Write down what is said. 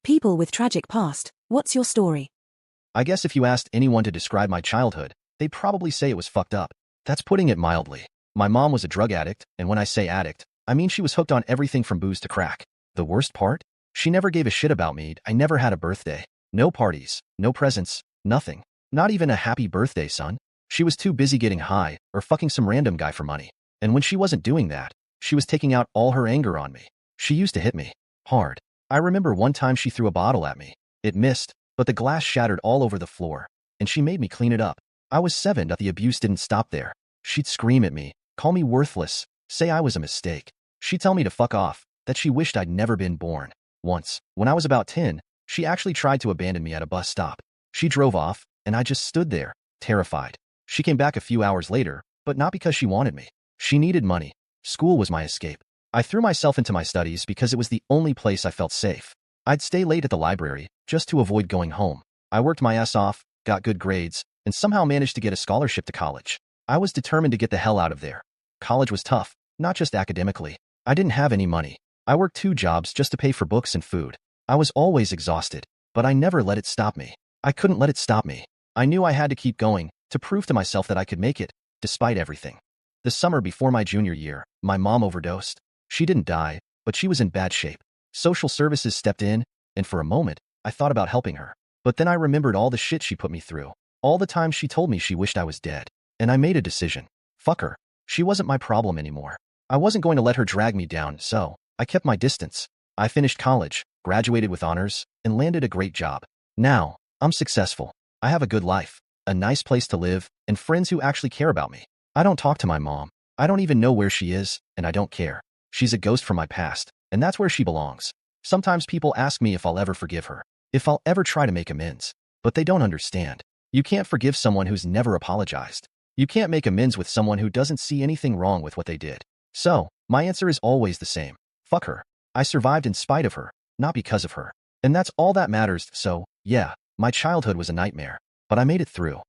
People with tragic past, what's your story? I guess if you asked anyone to describe my childhood, they'd probably say it was fucked up. That's putting it mildly. My mom was a drug addict, and when I say addict, I mean she was hooked on everything from booze to crack. The worst part? She never gave a shit about me. I never had a birthday. No parties, no presents, nothing. Not even a happy birthday, son. She was too busy getting high or fucking some random guy for money. And when she wasn't doing that, she was taking out all her anger on me. She used to hit me. Hard. I remember one time she threw a bottle at me. It missed, but the glass shattered all over the floor, and she made me clean it up. I was 7, but the abuse didn't stop there. She'd scream at me, call me worthless, say I was a mistake. She'd tell me to fuck off, that she wished I'd never been born. Once, when I was about 10, she actually tried to abandon me at a bus stop. She drove off, and I just stood there, terrified. She came back a few hours later, but not because she wanted me. She needed money. School was my escape. I threw myself into my studies because it was the only place I felt safe. I'd stay late at the library, just to avoid going home. I worked my ass off, got good grades, and somehow managed to get a scholarship to college. I was determined to get the hell out of there. College was tough, not just academically. I didn't have any money. I worked 2 jobs just to pay for books and food. I was always exhausted, but I never let it stop me. I couldn't let it stop me. I knew I had to keep going, to prove to myself that I could make it, despite everything. The summer before my junior year, my mom overdosed. She didn't die, but she was in bad shape. Social services stepped in, and for a moment, I thought about helping her. But then I remembered all the shit she put me through, all the time she told me she wished I was dead. And I made a decision. Fuck her. She wasn't my problem anymore. I wasn't going to let her drag me down, so I kept my distance. I finished college, graduated with honors, and landed a great job. Now, I'm successful. I have a good life, a nice place to live, and friends who actually care about me. I don't talk to my mom. I don't even know where she is, and I don't care. She's a ghost from my past, and that's where she belongs. Sometimes people ask me if I'll ever forgive her, if I'll ever try to make amends, but they don't understand. You can't forgive someone who's never apologized. You can't make amends with someone who doesn't see anything wrong with what they did. So, my answer is always the same. Fuck her. I survived in spite of her, not because of her. And that's all that matters. So, yeah, my childhood was a nightmare, but I made it through.